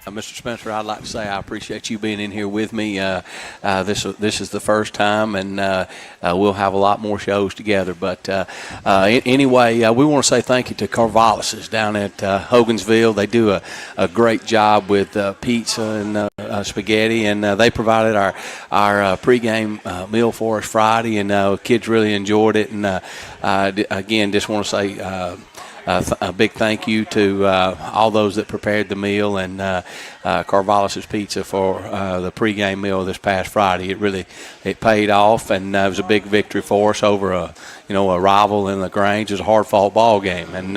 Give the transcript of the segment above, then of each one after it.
Mr. Spencer, I'd like to say I appreciate you being in here with me. This is the first time, and we'll have a lot more shows together. But anyway, we want to say thank you to Carvalhos's down at Hogansville. They do a great job with pizza and spaghetti, and they provided our pregame meal for us Friday, and kids really enjoyed it. And again, just want to say a big thank you to all those that prepared the meal, and Carvalhos's Pizza for the pregame meal this past Friday. It paid off, and it was a big victory for us over a rival in LaGrange. It was a hard-fought ball game, and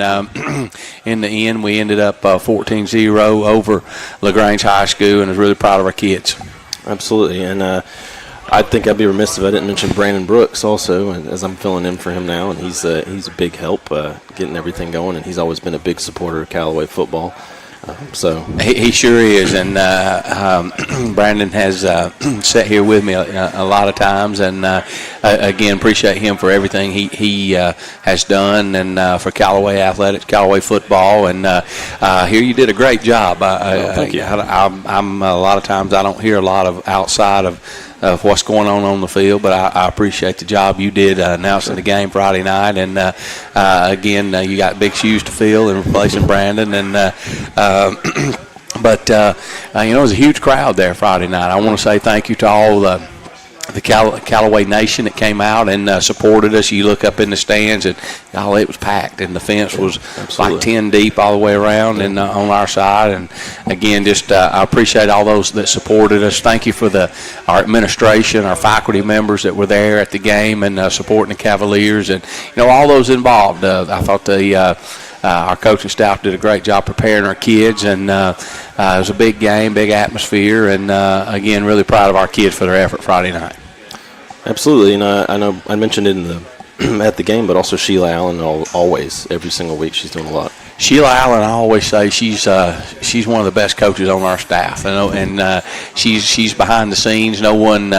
in the end, we ended up 14-0 over LaGrange High School, and I was really proud of our kids. Absolutely, and I think I'd be remiss if I didn't mention Brandon Brooks also, as I'm filling in for him now, and he's a big help getting everything going, and he's always been a big supporter of Callaway football. So he sure is, and Brandon has sat here with me a lot of times, and again, appreciate him for everything he has done, and for Callaway athletics, Callaway football, and here you did a great job. Thank you. I'm a lot of times I don't hear a lot of outside of what's going on the field, but I appreciate the job you did announcing the game Friday night, and again, you got big shoes to fill in replacing Brandon, and but it was a huge crowd there Friday night. I want to say thank you to all the Callaway Nation that came out and supported us. You look up in the stands, and it was packed, and the fence was like 10 deep all the way around and on our side. And again, just I appreciate all those that supported us. Thank you for our administration, our faculty members that were there at the game and supporting the Cavaliers, and all those involved. I thought our coaching staff did a great job preparing our kids, and it was a big game, big atmosphere, and again, really proud of our kids for their effort Friday night. Absolutely, and I know I mentioned it at the game, but also Sheila Allen always, every single week, she's doing a lot. Sheila Allen, I always say she's one of the best coaches on our staff, and she's behind the scenes. No one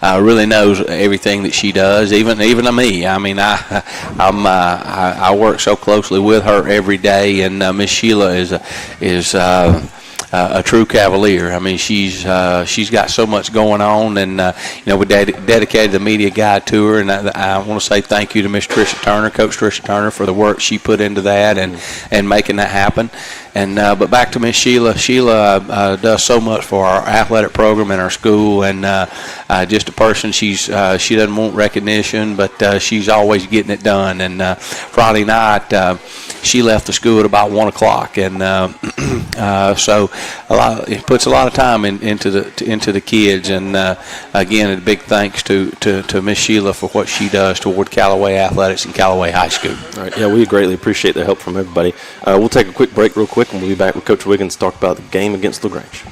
really knows everything that she does, even me. I mean, I work so closely with her every day, and Miss Sheila is a true Cavalier. I mean, she's got so much going on, and we dedicated the media guide to her, and I want to say thank you to Miss Tricia Turner, Coach Tricia Turner, for the work she put into that and making that happen. And but back to Miss Sheila. Sheila does so much for our athletic program in our school, and just a person. She doesn't want recognition, but she's always getting it done. And Friday night, she left the school at about 1:00, and so it puts a lot of time into the kids. And again, a big thanks to Miss Sheila for what she does toward Callaway athletics and Callaway High School. All right, yeah, we greatly appreciate the help from everybody. We'll take a quick break real quick, and we'll be back with Coach Wiggins to talk about the game against LaGrange.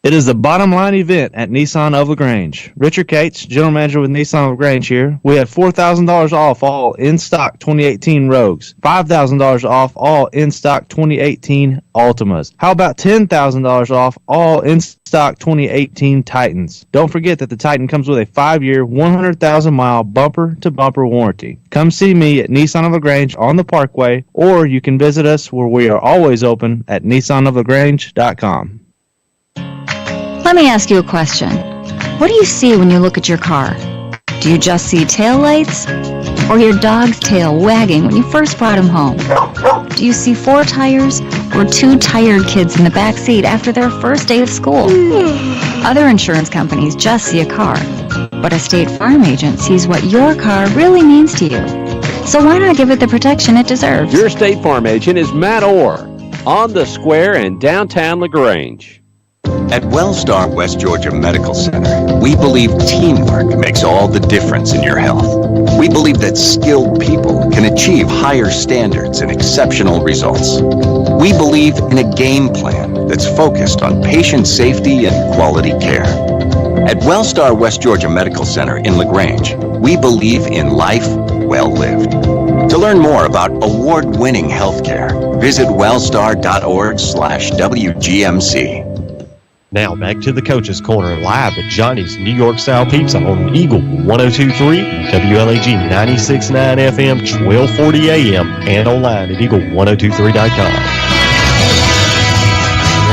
It is the bottom line event at Nissan of LaGrange. Richard Cates, General Manager with Nissan of LaGrange here. We had $4,000 off all in-stock 2018 Rogues, $5,000 off all in-stock 2018 Altimas. How about $10,000 off all in-stock 2018 Titans? Don't forget that the Titan comes with a 5-year, 100,000-mile bumper-to-bumper warranty. Come see me at Nissan of LaGrange on the Parkway, or you can visit us where we are always open at nissanoflagrange.com. Let me ask you a question. What do you see when you look at your car? Do you just see taillights? Or your dog's tail wagging when you first brought him home? Do you see 4 tires? Or 2 tired kids in the back seat after their first day of school? Other insurance companies just see a car, but a State Farm agent sees what your car really means to you. So why not give it the protection it deserves? Your State Farm agent is Matt Orr, on the square in downtown LaGrange. At Wellstar West Georgia Medical Center, we believe teamwork makes all the difference in your health. We believe that skilled people can achieve higher standards and exceptional results. We believe in a game plan that's focused on patient safety and quality care. At Wellstar West Georgia Medical Center in LaGrange, we believe in life well lived. To learn more about award-winning healthcare, visit wellstar.org/WGMC. Now back to the Coach's Corner live at Johnny's New York Style Pizza on Eagle 102.3, WLAG 96.9 FM, 1240 AM, and online at eagle1023.com.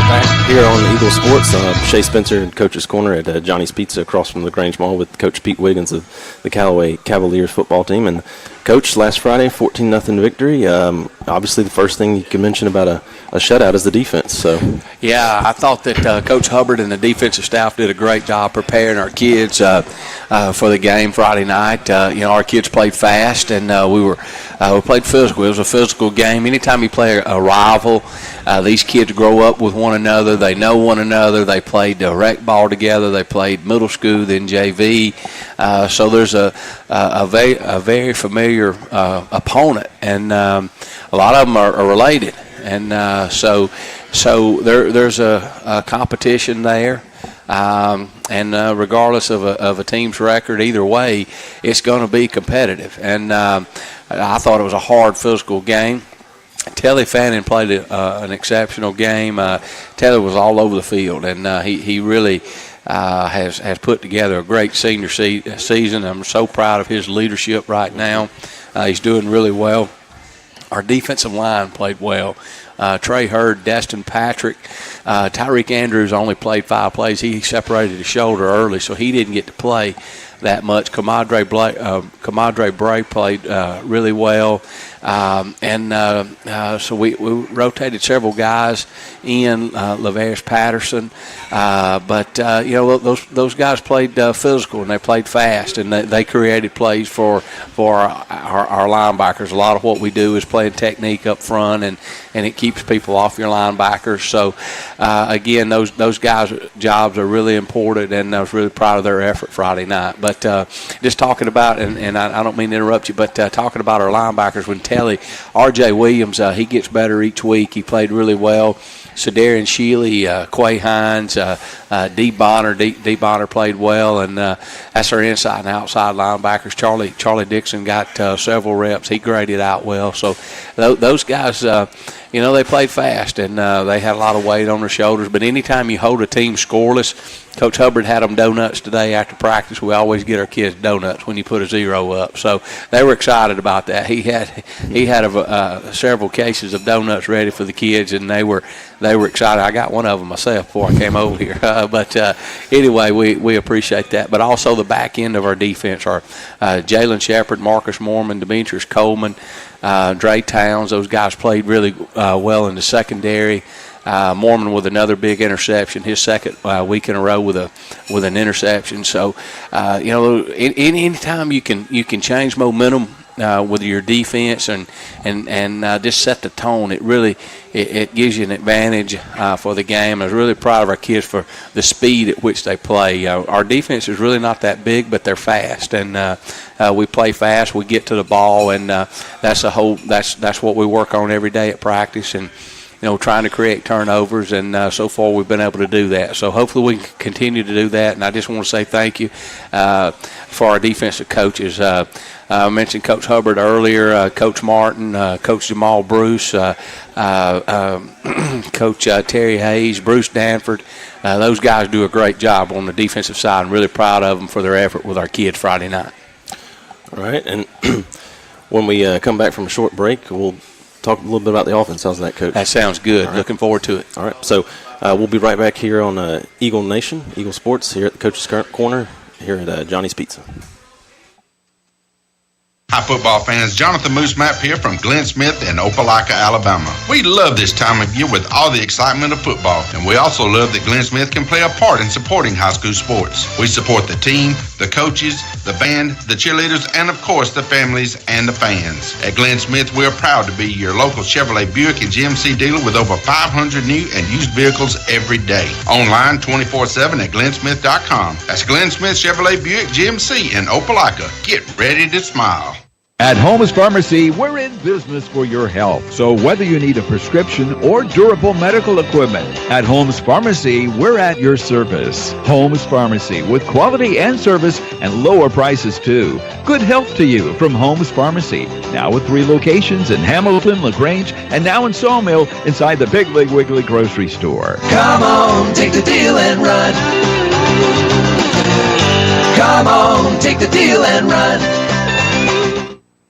Back here on Eagle Sports, Shea Spencer and Coach's Corner at Johnny's Pizza across from the Grange Mall with Coach Pete Wiggins of the Callaway Cavaliers football team. And Coach, last Friday, 14-0 victory. Obviously, the first thing you can mention about a shutout is the defense. So, yeah, I thought that Coach Hubbard and the defensive staff did a great job preparing our kids for the game Friday night. Our kids played fast, and we played physical. It was a physical game. Anytime you play a rival, these kids grow up with one another. They know one another. They played rec ball together. They played middle school, then JV. So there's a very familiar opponent, and a lot of them are related. And so there's a competition there. And regardless of a team's record, either way, it's going to be competitive. And I thought it was a hard physical game. Telly Fannin played an exceptional game. Telly was all over the field, and he really has put together a great senior season. I'm so proud of his leadership right now. He's doing really well. Our defensive line played well. Trey Hurd, Destin Patrick, Tyreek Andrews only played 5 plays. He separated his shoulder early, so he didn't get to play that much. Kamadre Bray played really well. So we rotated several guys in, Lavarius Patterson. But those guys played physical, and they played fast, and they created plays for our linebackers. A lot of what we do is playing technique up front, and it keeps people off your linebackers. So, again, those guys' jobs are really important, and I was really proud of their effort Friday night. But just talking about, and I don't mean to interrupt you, but talking about our linebackers, when Telly, R.J. Williams, he gets better each week. He played really well. Sadarian Shealy, Quay Hines, D. Bonner played well, and that's our inside and outside linebackers. Charlie Dixon got several reps. He graded out well. So those guys, they played fast, and they had a lot of weight on their shoulders. But anytime you hold a team scoreless, Coach Hubbard had them donuts today after practice. We always get our kids donuts when you put a 0 up. So they were excited about that. He had several cases of donuts ready for the kids, and they were excited. I got one of them myself before I came over here. But anyway, we appreciate that. But also the back end of our defense are Jalen Shepard, Marcus Mormon, Demetrius Coleman, Dre Towns. Those guys played really well in the secondary. Mormon with another big interception, his second week in a row with an interception. So, anytime you can change momentum with your defense and just set the tone, it gives you an advantage for the game. I was really proud of our kids for the speed at which they play. Our defense is really not that big, but they're fast, and we play fast. We get to the ball, and that's what we work on every day at practice, and trying to create turnovers, and so far we've been able to do that. So hopefully we can continue to do that, and I just want to say thank you for our defensive coaches. I mentioned Coach Hubbard earlier, Coach Martin, Coach Jamal Bruce, Coach Terry Hayes, Bruce Danford. Those guys do a great job on the defensive side. I'm really proud of them for their effort with our kids Friday night. All right, and when we come back from a short break, we'll talk a little bit about the offense. How's that, Coach? That sounds good. Right. Looking forward to it. All right. So we'll be right back here on Eagle Nation, Eagle Sports, here at the Coach's Corner, here at Johnny's Pizza. Hi, football fans. Jonathan Moose Mapp here from Glenn Smith in Opelika, Alabama. We love this time of year with all the excitement of football, and we also love that Glenn Smith can play a part in supporting high school sports. We support the team, the coaches, the band, the cheerleaders, and of course the families and the fans. At Glenn Smith, we're proud to be your local Chevrolet Buick and GMC dealer with over 500 new and used vehicles every day. Online 24/7 at glennsmith.com. That's Glenn Smith Chevrolet Buick GMC in Opelika. Get ready to smile. At Holmes Pharmacy, we're in business for your health. So whether you need a prescription or durable medical equipment, at Holmes Pharmacy, we're at your service. Holmes Pharmacy, with quality and service and lower prices too. Good health to you from Holmes Pharmacy. Now with 3 locations in Hamilton, LaGrange, and now in Sawmill inside the Big League Wiggly grocery store. Come on, take the deal and run. Come on, take the deal and run.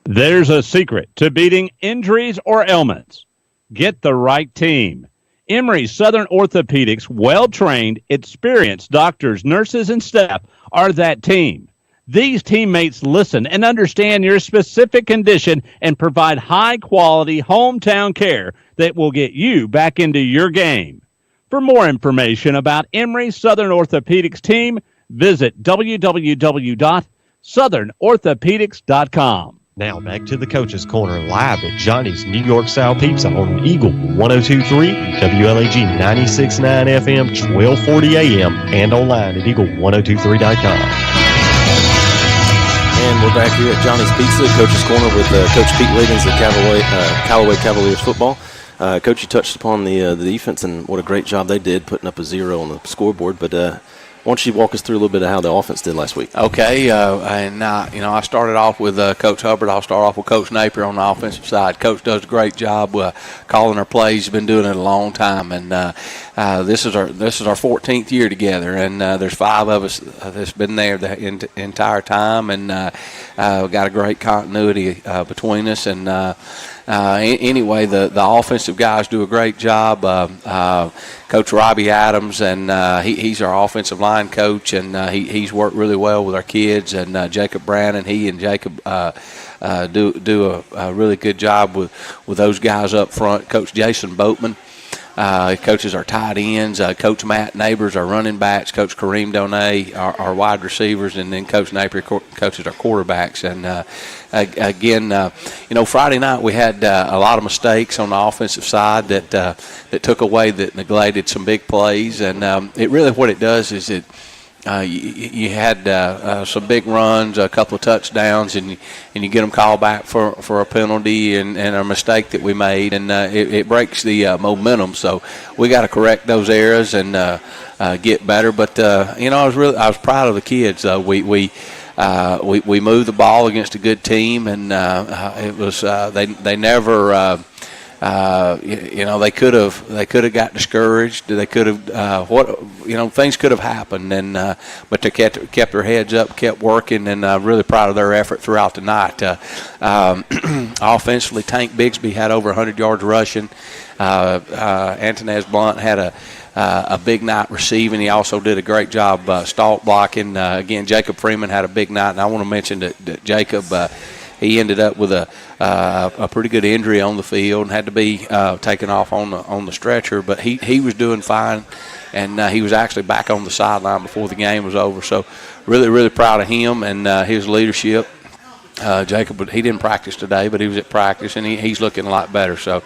There's a secret to beating injuries or ailments. Get the right team. Emory Southern Orthopedics, well-trained, experienced doctors, nurses, and staff are that team. These teammates listen and understand your specific condition and provide high-quality hometown care that will get you back into your game. For more information about Emory Southern Orthopedics team, visit www.southernorthopedics.com. Now back to the Coach's Corner live at Johnny's New York Style Pizza on Eagle 102.3, WLAG 96.9 FM, 1240 AM, and online at eagle1023.com. And we're back here at Johnny's Pizza, Coach's Corner with Coach Pete Wiggins of Callaway Cavaliers football. Coach, you touched upon the defense and what a great job they did putting up a 0 on the scoreboard, but why don't you walk us through a little bit of how the offense did last week? Okay, I started off with Coach Hubbard. I'll start off with Coach Napier on the offensive side. Coach does a great job calling our plays. He's been doing it a long time, and this is our 14th year together. And there's 5 of us that's been there the entire time, and we've got a great continuity between us. And anyway, the offensive guys do a great job. Coach Robbie Adams, and he's our offensive line coach, and he's worked really well with our kids. And Jacob Brannon, he and Jacob do a really good job with those guys up front. Coach Jason Boatman coaches our tight ends. Coach Matt Neighbors, our running backs. Coach Kareem Donay, our wide receivers, and then Coach Napier coaches our quarterbacks. And again, Friday night we had a lot of mistakes on the offensive side that took away, that neglected some big plays. And it really, what it does is it. You had some big runs, a couple of touchdowns, and you get them called back for a penalty and a mistake that we made, and it breaks the momentum. So we got to correct those errors and get better. But I was proud of the kids. We moved the ball against a good team, and it was they never. They could have got discouraged. They could have things could have happened, and but they kept their heads up, kept working, and really proud of their effort throughout the night. Offensively, Tank Bigsby had over 100 yards rushing. Antonez Blunt had a big night receiving. He also did a great job stalk blocking. Again, Jacob Freeman had a big night, and I want to mention that Jacob. He ended up with a pretty good injury on the field and had to be taken off on the stretcher. But he was doing fine, and he was actually back on the sideline before the game was over. So really, really proud of him and his leadership. Jacob, he didn't practice today, but he was at practice, and he's looking a lot better. So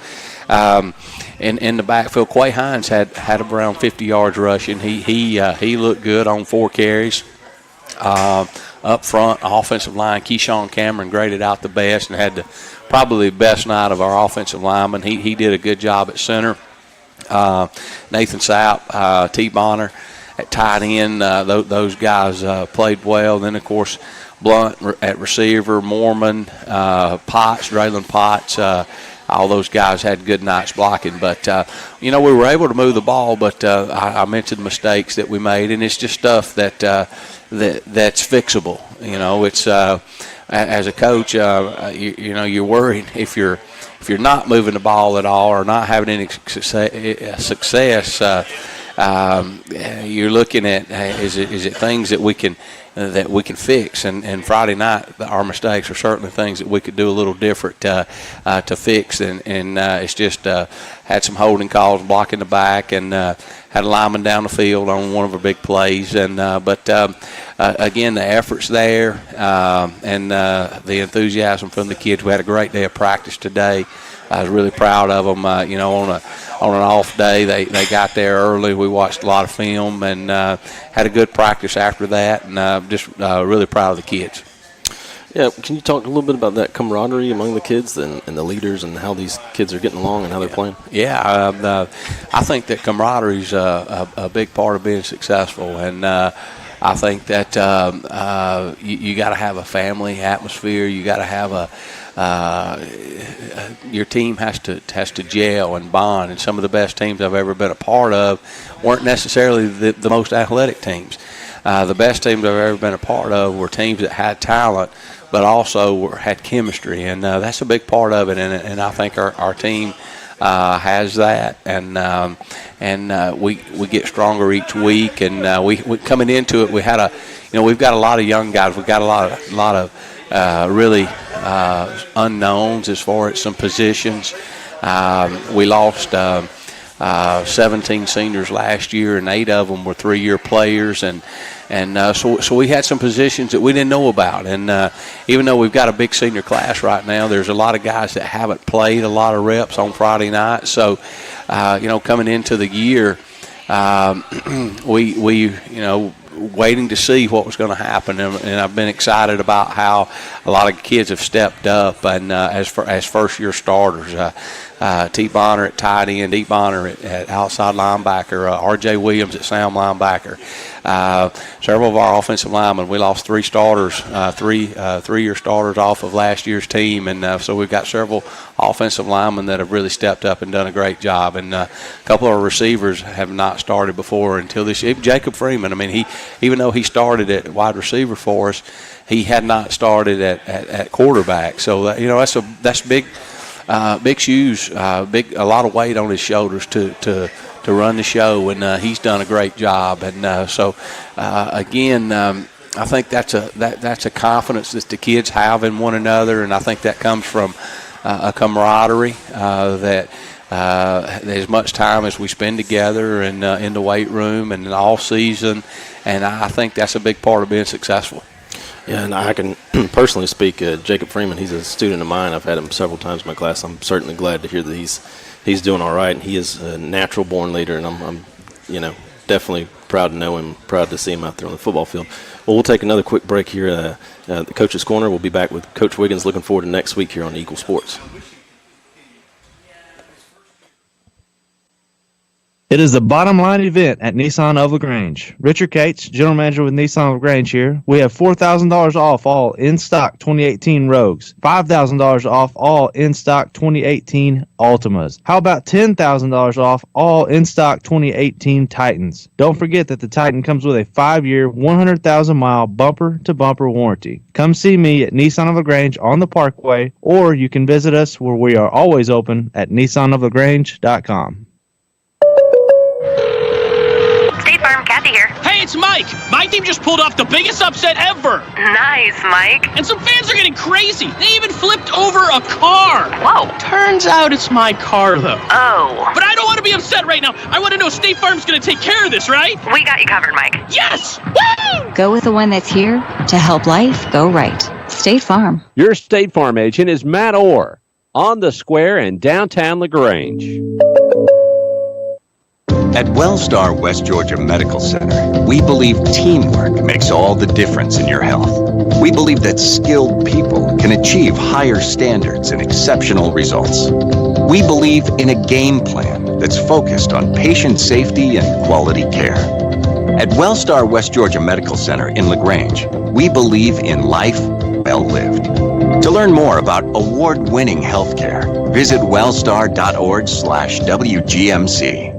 in the backfield, Quay Hines had around 50 yards rushing. He looked good on 4 carries. Up front, offensive line, Keyshawn Cameron graded out the best and had probably the best night of our offensive lineman. He did a good job at center. Nathan Sapp, T. Bonner at tight end, those guys played well. Then, of course, Blunt at receiver, Mormon, Potts, Draylon Potts, all those guys had good nights blocking. But, we were able to move the ball, but I mentioned mistakes that we made, and it's just stuff that's fixable. It's as a coach, you're worried if you're not moving the ball at all or not having any success. You're looking at is it things that we can fix, and Friday night our mistakes are certainly things that we could do a little different to fix, and it's just had some holding calls, blocking the back, and had a lineman down the field on one of our big plays, and but again, the effort's there, and the enthusiasm from the kids. We had a great day of practice today. I was really proud of them. On an off day, they got there early. We watched a lot of film and had a good practice after that, and just really proud of the kids. Yeah, can you talk a little bit about that camaraderie among the kids and the leaders and how these kids are getting along and how they're playing? Yeah, I think that camaraderie is a big part of being successful, and I think that you got to have a family atmosphere. You got to have your team has to gel and bond. And some of the best teams I've ever been a part of weren't necessarily the most athletic teams. The best teams I've ever been a part of were teams that had talent, but also had chemistry, and that's a big part of it. And I think our team has that, and we get stronger each week. And we coming into it, we've got a lot of young guys. We've got a lot of really unknowns as far as some positions. We lost 17 seniors last year, and 8 of them were 3-year players, and so we had some positions that we didn't know about. And even though we've got a big senior class right now, there's a lot of guys that haven't played a lot of reps on Friday night. So coming into the year, we waiting to see what was going to happen, and I've been excited about how a lot of kids have stepped up and as first-year starters. T. Bonner at tight end, E. Bonner at outside linebacker, R.J. Williams at sound linebacker. Several of our offensive linemen, we lost 3 starters, three-year starters off of last year's team, and so we've got several offensive linemen that have really stepped up and done a great job. And a couple of our receivers have not started before until this year. Jacob Freeman, I mean, even though he started at wide receiver for us, he had not started at quarterback. So that's big. Big shoes, a lot of weight on his shoulders to run the show, and he's done a great job. And so again, I think that's a confidence that the kids have in one another, and I think that comes from a camaraderie that as much time as we spend together and in the weight room and all season, and I think that's a big part of being successful. Yeah, and I can personally speak. Jacob Freeman, he's a student of mine. I've had him several times in my class. I'm certainly glad to hear that he's doing all right. And he is a natural-born leader, and I'm definitely proud to know him, proud to see him out there on the football field. Well, we'll take another quick break here. The Coach's Corner. We'll be back with Coach Wiggins. Looking forward to next week here on Eagle Sports. It is the bottom line event at Nissan of LaGrange. Richard Cates, General Manager with Nissan of LaGrange here. We have $4,000 off all in-stock 2018 Rogues, $5,000 off all in-stock 2018 Altimas. How about $10,000 off all in-stock 2018 Titans? Don't forget that the Titan comes with a 5-year, 100,000-mile bumper-to-bumper warranty. Come see me at Nissan of LaGrange on the Parkway, or you can visit us where we are always open at nissanoflagrange.com. Farm, Kathy here. Hey, it's Mike. My team just pulled off the biggest upset ever. Nice, Mike. And some fans are getting crazy. They even flipped over a car. Whoa. Turns out it's my car, though. Oh. But I don't want to be upset right now. I want to know State Farm's going to take care of this, right? We got you covered, Mike. Yes! Woo! Go with the one that's here to help life go right. State Farm. Your State Farm agent is Matt Orr on the square in downtown LaGrange. At Wellstar West Georgia Medical Center, we believe teamwork makes all the difference in your health. We believe that skilled people can achieve higher standards and exceptional results. We believe in a game plan that's focused on patient safety and quality care. At Wellstar West Georgia Medical Center in LaGrange, we believe in life well lived. To learn more about award-winning healthcare, visit wellstar.org/WGMC.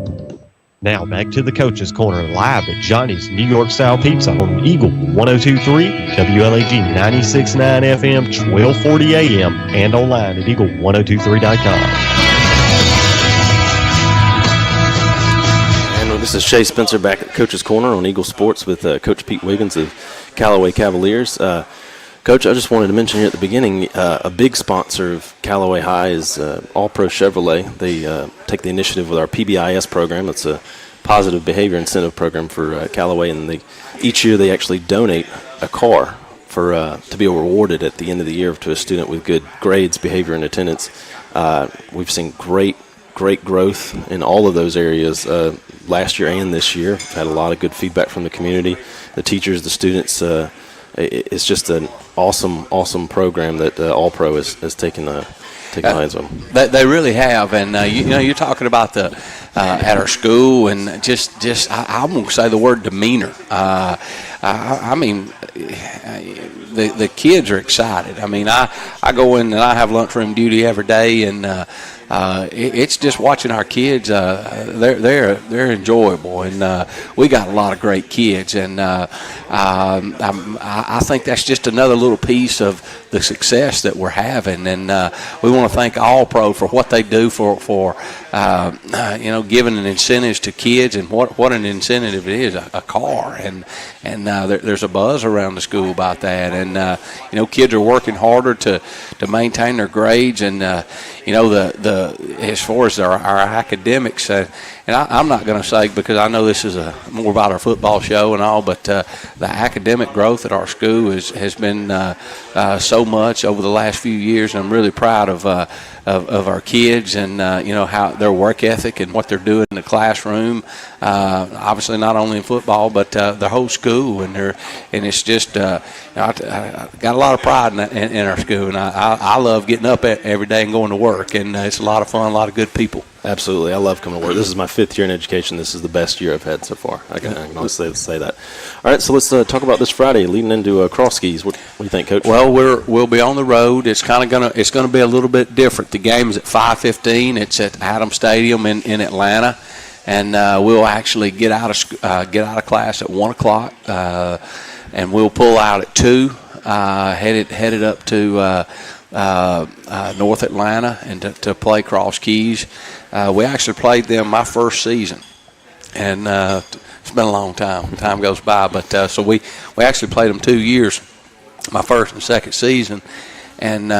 Now back to the Coach's Corner live at Johnny's New York Style Pizza on Eagle 102.3, WLAG 96.9 FM, 1240 AM, and online at eagle1023.com. And this is Shay Spencer back at Coach's Corner on Eagle Sports with Coach Pete Wiggins of Callaway Cavaliers. Coach, I just wanted to mention here at the beginning, a big sponsor of Callaway High is All Pro Chevrolet. They take the initiative with our PBIS program. It's a positive behavior incentive program for Callaway, and each year they actually donate a car for to be rewarded at the end of the year to a student with good grades, behavior, and attendance. We've seen great growth in all of those areas last year and this year. We've had a lot of good feedback from the community, the teachers, the students. it's just an awesome program that All Pro has taken hands on. They really have, and you're talking about the at our school, and just I'm going to say the word demeanor. I mean, the kids are excited. I mean, I go in and I have lunchroom duty every day, and it's just watching our kids. They're enjoyable, and we got a lot of great kids, and I think that's just another little piece of the success that we're having, and we want to thank All Pro for what they do for giving an incentives to kids, and what an incentive it is, a car, and there's a buzz around the school about that, and kids are working harder to maintain their grades, and as far as our academics, and I'm not going to say, because I know this is more about our football show and all, but the academic growth at our school has been so much over the last few years, and I'm really proud of our kids, and how their work ethic and what they're doing in the classroom. Obviously, not only in football, but the whole school, and it's just I got a lot of pride in our school, and I love getting up every day and going to work, and it's a lot of fun, a lot of good people. Absolutely. I love coming to work. This is my 5th year in education. This is the best year I've had so far. I can honestly say that. All right, so let's talk about this Friday, leading into Cross Keys. What do you think, Coach? Well, we'll be on the road. It's gonna be a little bit different. The game's at 5:15. It's at Adams Stadium in Atlanta, and we'll actually get out of class at 1:00, and we'll pull out at 2, headed up to North Atlanta and to play Cross Keys. We actually played them my first season, and it's been a long time. Time goes by, but so we actually played them 2 years, my first and second season, and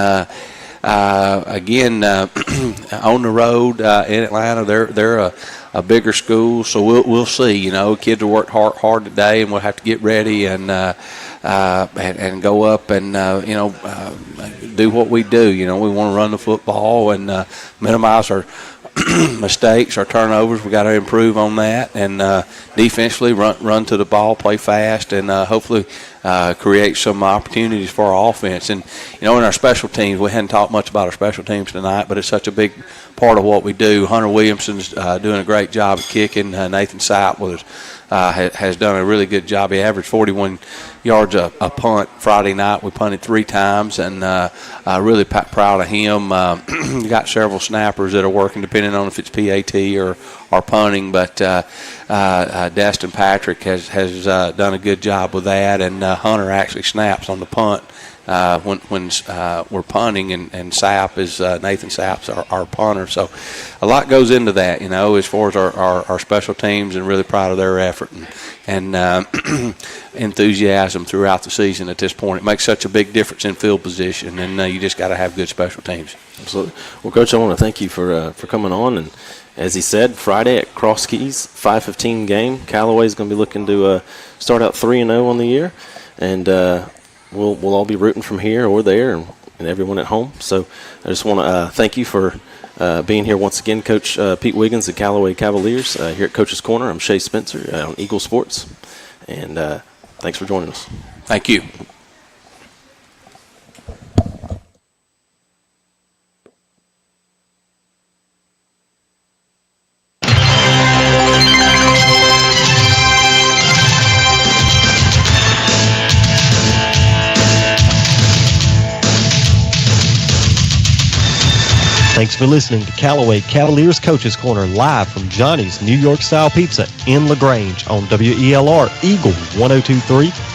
again on the road in Atlanta. They're a bigger school, so we'll see. Kids will work hard today, and we'll have to get ready and go up and do what we do. We want to run the football and minimize our mistakes, our turnovers. We got to improve on that, and defensively run to the ball, play fast, and hopefully create some opportunities for our offense. And in our special teams, we hadn't talked much about our special teams tonight, but it's such a big part of what we do. Hunter Williamson's doing a great job of kicking. Nathan Sapp has done a really good job. He averaged 41 yards a punt Friday night. We punted 3 times, and really proud of him. We got several snappers that are working, depending on if it's PAT or punting, but Destin Patrick has done a good job with that, and Hunter actually snaps on the punt when we're punting, and Sapp is Nathan Sapp's our punter. So a lot goes into that, as far as our special teams, and really proud of their effort and enthusiasm throughout the season at this point. It makes such a big difference in field position, and you just got to have good special teams. Absolutely. Well, Coach, I want to thank you for coming on, and as he said, Friday at Cross Keys, 5:15 game. Callaway is going to be looking to start out 3-0 on the year, and we'll all be rooting from here or there, and everyone at home. So I just want to thank you for being here once again, Coach Pete Wiggins, the Callaway Cavaliers. Here at Coach's Corner, I'm Shay Spencer on Eagle Sports, and thanks for joining us. Thank you. Thanks for listening to Callaway Cavaliers Coach's Corner live from Johnny's New York Style Pizza in LaGrange on WELR Eagle 102.3